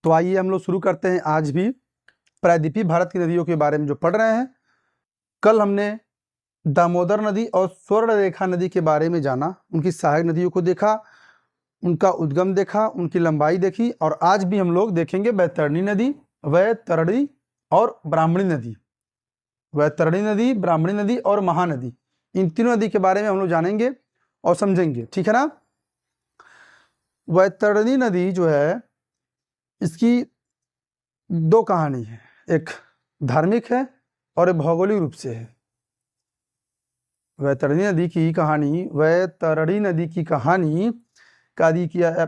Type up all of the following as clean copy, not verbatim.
तो आइए हम लोग शुरू करते हैं आज भी प्रायद्वीपीय भारत की नदियों के बारे में जो पढ़ रहे हैं। कल हमने दामोदर नदी और स्वर्णरेखा नदी के बारे में जाना, उनकी सहायक नदियों को देखा, उनका उद्गम देखा, उनकी लंबाई देखी। और आज भी हम लोग देखेंगे वैतरणी नदी, वैतरणी और ब्राह्मणी नदी, वैतरणी नदी, ब्राह्मणी नदी और महानदी। इन तीनों नदी के बारे में हम लोग जानेंगे और समझेंगे, ठीक है ना। वैतरणी नदी जो है, इसकी दो कहानी है, एक धार्मिक है और एक भौगोलिक रूप से है। वैतरणी नदी की कहानी, वैतरणी नदी की कहानी का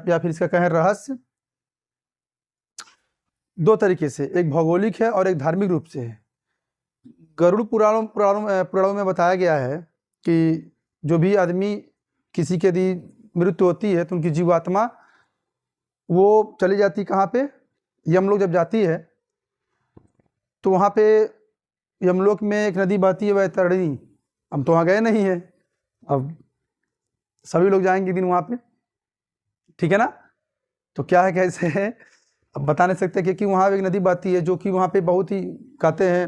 या फिर इसका कहें रहस्य, दो तरीके से, एक भौगोलिक है और एक धार्मिक रूप से है। गरुड़ पुराणों में बताया गया है कि जो भी आदमी किसी की यदि मृत्यु होती है तो उनकी जीवात्मा वो चली जाती कहाँ पे, यमलोक जब जाती है तो वहाँ पे यमलोक में एक नदी बहती है वैतरणी। हम तो वहाँ गए नहीं हैं, अब सभी लोग जाएंगे दिन वहाँ पे, ठीक है ना। तो क्या है, कैसे है, अब बता नहीं सकते, क्योंकि वहाँ एक नदी बहती है जो कि वहाँ पे बहुत ही कहते हैं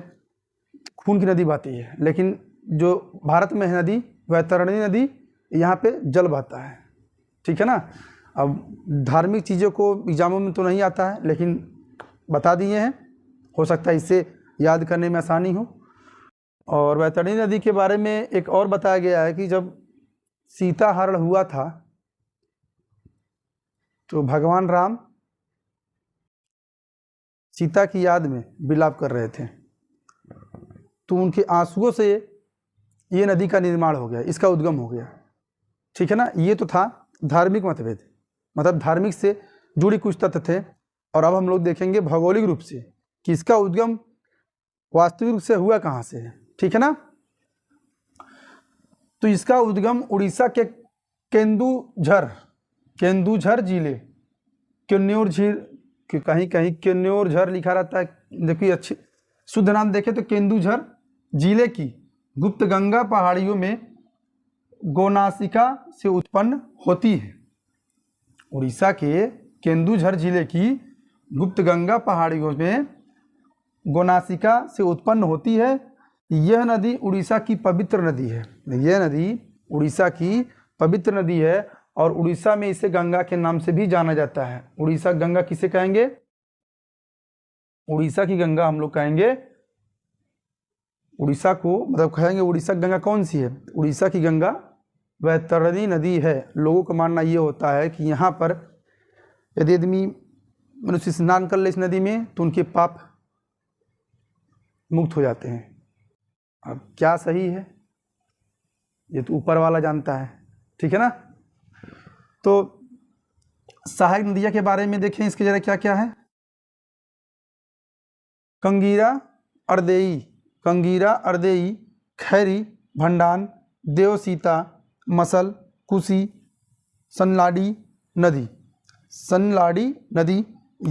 खून की नदी बहती है। लेकिन जो भारत में है नदी वैतरणी नदी, यहाँ पे जल बहता है, ठीक है ना। अब धार्मिक चीज़ों को एग्जामों में तो नहीं आता है, लेकिन बता दिए हैं, हो सकता है इससे याद करने में आसानी हो। और वैतरणी नदी के बारे में एक और बताया गया है कि जब सीता हरण हुआ था तो भगवान राम सीता की याद में विलाप कर रहे थे, तो उनके आंसुओं से ये नदी का निर्माण हो गया, इसका उद्गम हो गया, ठीक है ना। ये तो था धार्मिक मतभेद, मतलब धार्मिक से जुड़ी कुछ तथ्य थे। और अब हम लोग देखेंगे भौगोलिक रूप से कि इसका उद्गम वास्तविक रूप से हुआ कहाँ से है, ठीक है ना। तो इसका उद्गम उड़ीसा के केंदुझर जिले, किन्नौर झील, कहीं कहीं किन्नौर झर लिखा रहता है, देखिए अच्छी शुद्ध नाम देखें तो केंदुझर जिले की गुप्त गंगा पहाड़ियों में गोनासिका से उत्पन्न होती है। उड़ीसा के केंदुझर जिले की गुप्त गंगा पहाड़ियों में गोनासिका से उत्पन्न होती है। यह नदी उड़ीसा की पवित्र नदी है, यह नदी उड़ीसा की पवित्र नदी है और उड़ीसा में इसे गंगा के नाम से भी जाना जाता है। उड़ीसा गंगा किसे कहेंगे, उड़ीसा की गंगा हम लोग कहेंगे, उड़ीसा को मतलब कहेंगे उड़ीसा गंगा कौन सी है, उड़ीसा की गंगा वैतरणी नदी है। लोगों का मानना ये होता है कि यहाँ पर यदि आदमी मनुष्य स्नान कर ले इस नदी में तो उनके पाप मुक्त हो जाते हैं। अब क्या सही है ये तो ऊपर वाला जानता है, ठीक है ना। तो सहायक नदियाँ के बारे में देखें, इसके जरा क्या क्या है। कंगीरा अर्देई, खैरी, भंडान, देवसीता, मसल, कुशी, सनलाडी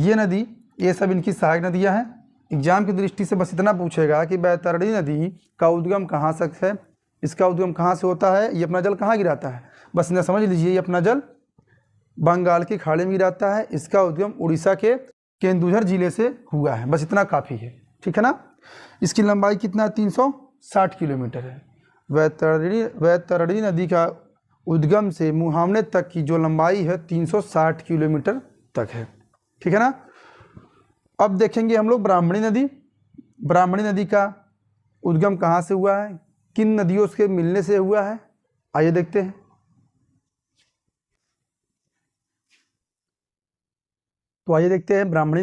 नदी, ये सब इनकी सहायक नदियाँ हैं। एग्जाम की दृष्टि से बस इतना पूछेगा कि वैतरणी नदी का उद्गम कहाँ से है, इसका उद्गम कहाँ से होता है, ये अपना जल कहाँ गिराता है, बस इन्हें समझ लीजिए, ये अपना जल बंगाल की खाड़ी में गिराता है। इसका उद्गम उड़ीसा के केंदुझर जिले से हुआ है, बस इतना काफ़ी है, ठीक है ना। इसकी लंबाई कितना, 360 किलोमीटर है। वैतरणी नदी का उद्गम से मुहावने तक की जो लंबाई है 360 किलोमीटर तक है, ठीक है ना। अब देखेंगे हम लोग ब्राह्मणी नदी का उद्गम कहाँ से हुआ है, किन नदियों के मिलने से हुआ है, आइए देखते हैं। तो आइए देखते हैं ब्राह्मणी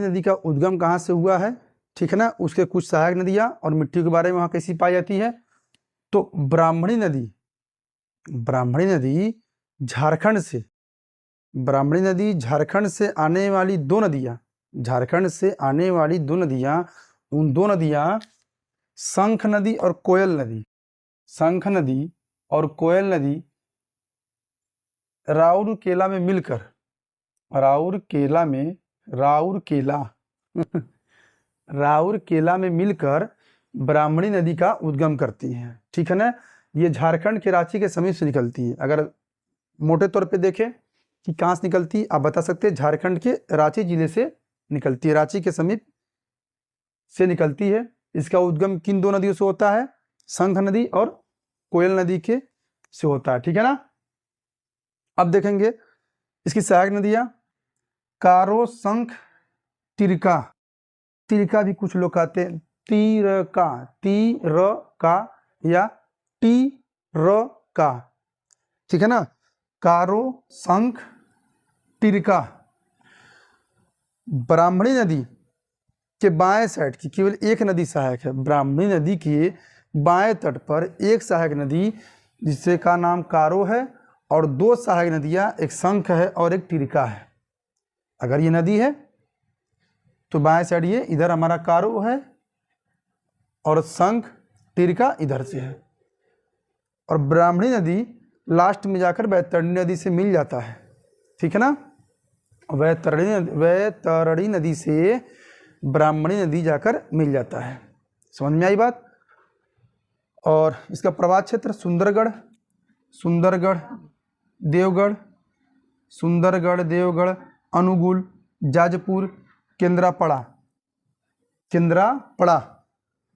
नदी का उद्गम कहाँ से हुआ है, ठीक है ना। उसके कुछ सहायक नदियाँ और मिट्टी के बारे में वहाँ कैसी पाई जाती है। तो ब्राह्मणी नदी झारखंड से आने वाली दो नदियाँ, उन दो नदियाँ शंख नदी और कोयल नदी राउरकेला में मिलकर ब्राह्मणी नदी का उद्गम करती हैं, ठीक है ना। ये झारखंड के रांची के समीप से निकलती है। अगर मोटे तौर पे देखें कि कहाँ से निकलती है? आप बता सकते हैं झारखंड के रांची जिले से निकलती है, रांची के समीप से निकलती है। इसका उद्गम किन दो नदियों से होता है? शंख नदी और कोयल नदी के से होता है, ठीक है ना। अब देखेंगे इसकी सहायक नदियां, कारो, शंख, तिरका। तिरका भी कुछ लोग कहते हैं तीरका, तीरका या टीरका, ठीक है ना। कारो, शंख, तिरका। ब्राह्मणी नदी के बाएं साइड की केवल एक नदी सहायक है। ब्राह्मणी नदी के बाएं तट पर एक सहायक नदी जिससे का नाम कारो है और दो सहायक नदियां, एक शंख है और एक तिरका है। अगर ये नदी है तो बाएं साइड ये इधर हमारा कारो है और शंख तिरका इधर से है। और ब्राह्मणी नदी लास्ट में जाकर वैतरणी नदी से मिल जाता है, ठीक है ना। वैतरणी नदी से ब्राह्मणी नदी जाकर मिल जाता है। समझ में आई बात। और इसका प्रवाह क्षेत्र सुंदरगढ़, देवगढ़, अनुगुल, जाजपुर, केंद्रापड़ा,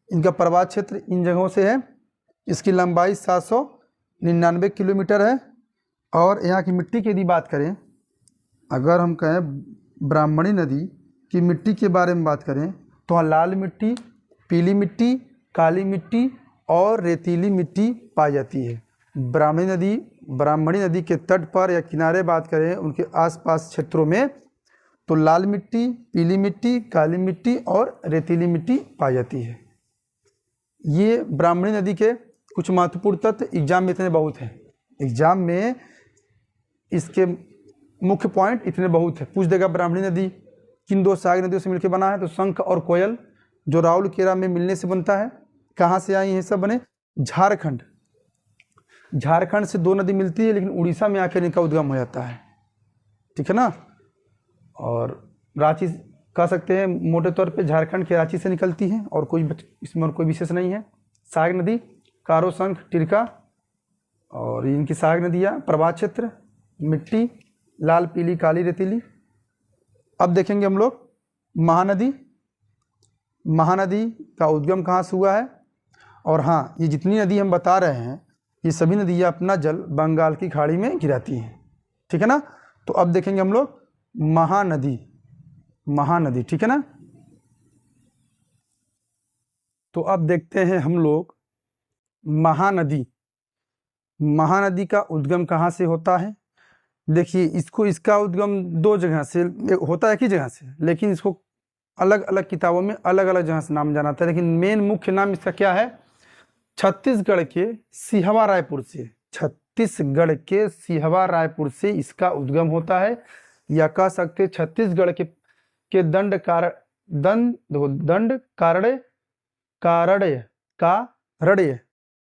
इनका प्रवाह क्षेत्र इन जगहों से है। इसकी लंबाई 799 किलोमीटर है। और यहाँ की मिट्टी की यदि बात करें, अगर हम कहें ब्राह्मणी नदी की मिट्टी के बारे में बात करें तो वहाँ लाल मिट्टी, पीली मिट्टी, काली मिट्टी और रेतीली मिट्टी पाई जाती है। ब्राह्मणी नदी के तट पर या किनारे बात करें उनके आसपास क्षेत्रों में तो लाल मिट्टी, पीली मिट्टी, काली मिट्टी और रेतीली मिट्टी पाई जाती है। ये ब्राह्मणी नदी के कुछ महत्वपूर्ण तत्व एग्जाम में इतने बहुत हैं। एग्जाम में इसके मुख्य पॉइंट इतने बहुत है। पूछ देगा ब्राह्मणी नदी किन दो सहायक नदियों से मिलकर बना है, तो शंख और कोयल जो राउरकेला में मिलने से बनता है। कहाँ से आई हैं सब बने? झारखंड से दो नदी मिलती है लेकिन उड़ीसा में आकर इनका उद्गम हो जाता है, ठीक है ना। और रांची कह सकते हैं मोटे तौर पे झारखंड के रांची से निकलती है और कोई इसमें कोई विशेष नहीं है। सहायक नदी कारो, शंख, तिरका और इनकी सहायक नदियाँ प्रवाह क्षेत्र मिट्टी लाल, पीली, काली, रेतीली। अब देखेंगे हम लोग महानदी का उद्गम कहाँ से हुआ है। और हाँ, ये जितनी नदी हम बता रहे हैं ये सभी नदियाँ अपना जल बंगाल की खाड़ी में गिराती हैं, ठीक है ना। तो अब देखेंगे हम लोग महानदी, ठीक है ना। तो अब देखते हैं हम लोग महानदी का उद्गम कहाँ से होता है। देखिए इसका उद्गम दो जगह से होता है, एक ही जगह से, लेकिन इसको अलग अलग किताबों में अलग अलग जगह से नाम जाना था। लेकिन मेन मुख्य नाम इसका क्या है? छत्तीसगढ़ के सिहवा रायपुर से इसका उद्गम होता है। या कह सकते हैं छत्तीसगढ़ के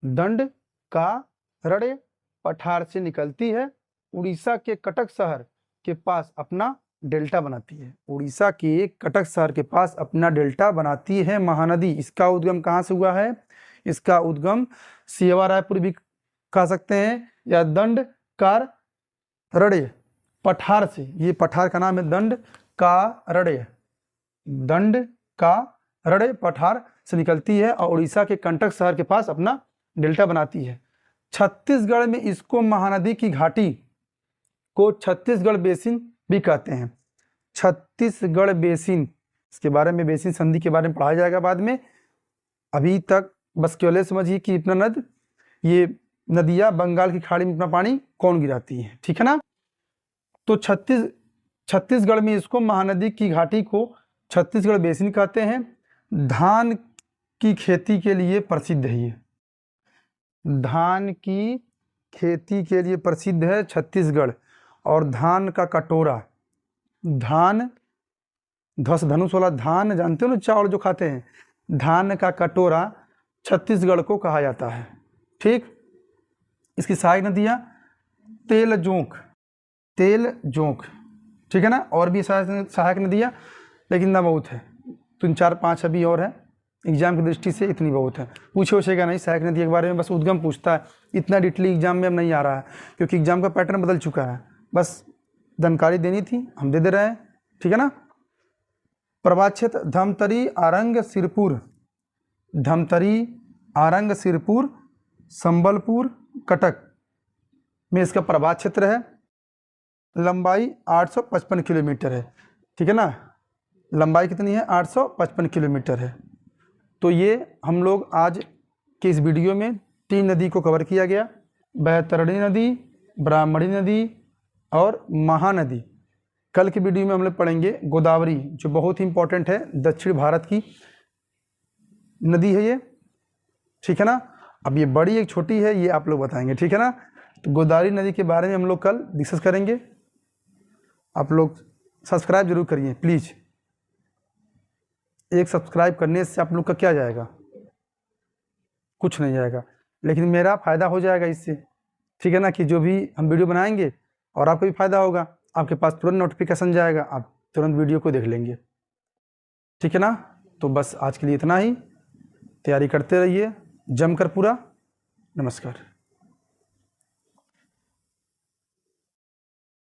दंडकारण्य पठार से निकलती है। उड़ीसा के कटक शहर के पास अपना डेल्टा बनाती है महानदी। इसका उद्गम कहाँ से हुआ है? इसका उद्गम सिहवा रायपुर भी कह सकते हैं या दंडकारण्य पठार से। ये पठार का नाम है दंडकारण्य पठार से निकलती है और उड़ीसा के कंटक शहर के पास अपना डेल्टा बनाती है। छत्तीसगढ़ में इसको महानदी की घाटी को छत्तीसगढ़ बेसिन भी कहते हैं। छत्तीसगढ़ बेसिन, इसके बारे में बेसिन संधि के बारे में पढ़ाया जाएगा बाद में। अभी तक बस केवल समझिए कि इतना ये नदियाँ बंगाल की खाड़ी में अपना पानी कौन गिराती है, ठीक है ना। तो छत्तीसगढ़ में इसको महानदी की घाटी को छत्तीसगढ़ बेसिन कहते हैं। धान की खेती के लिए प्रसिद्ध है ये। धान की खेती के लिए प्रसिद्ध है छत्तीसगढ़। और धान का कटोरा, धनुष वाला धान जानते हो ना, चावल जो खाते हैं, धान का कटोरा छत्तीसगढ़ को कहा जाता है, ठीक। इसकी सहायक नदियाँ तेल जोंक, ठीक है ना। और भी सहायक नदियाँ, लेकिन ना बहुत है, 3 4 5 अभी और है। एग्जाम की दृष्टि से इतनी बहुत है। पूछेगा नहीं सहायक नदी के बारे में, बस उद्गम पूछता है। इतना डिटेल एग्जाम में अब नहीं आ रहा है क्योंकि एग्जाम का पैटर्न बदल चुका है। बस जानकारी देनी थी, हम दे रहे हैं, ठीक है ना। प्रभात क्षेत्र धमतरी, आरंग, सिरपुर, धमतरी, आरंग, सिरपुर, संबलपुर, कटक में इसका प्रभात क्षेत्र है। लंबाई 855 किलोमीटर है, ठीक है ना। लंबाई कितनी है? 855 किलोमीटर है। तो ये हम लोग आज के इस वीडियो में 3 नदी को कवर किया गया, बैतरणी नदी, ब्राह्मणी नदी और महानदी। कल की वीडियो में हम लोग पढ़ेंगे गोदावरी, जो बहुत ही इंपॉर्टेंट है, दक्षिण भारत की नदी है ये, ठीक है ना। अब ये बड़ी एक छोटी है, ये आप लोग बताएंगे, ठीक है ना। तो गोदावरी नदी के बारे में हम लोग कल डिस्कस करेंगे। आप लोग सब्सक्राइब जरूर करिए प्लीज़। एक सब्सक्राइब करने से आप लोग का क्या जाएगा? कुछ नहीं जाएगा, लेकिन मेरा फ़ायदा हो जाएगा इससे, ठीक है ना, कि जो भी हम वीडियो बनाएंगे और आपको भी फ़ायदा होगा, आपके पास तुरंत नोटिफिकेशन जाएगा, आप तुरंत वीडियो को देख लेंगे, ठीक है ना। तो बस आज के लिए इतना ही, तैयारी करते रहिए जमकर पूरा। नमस्कार।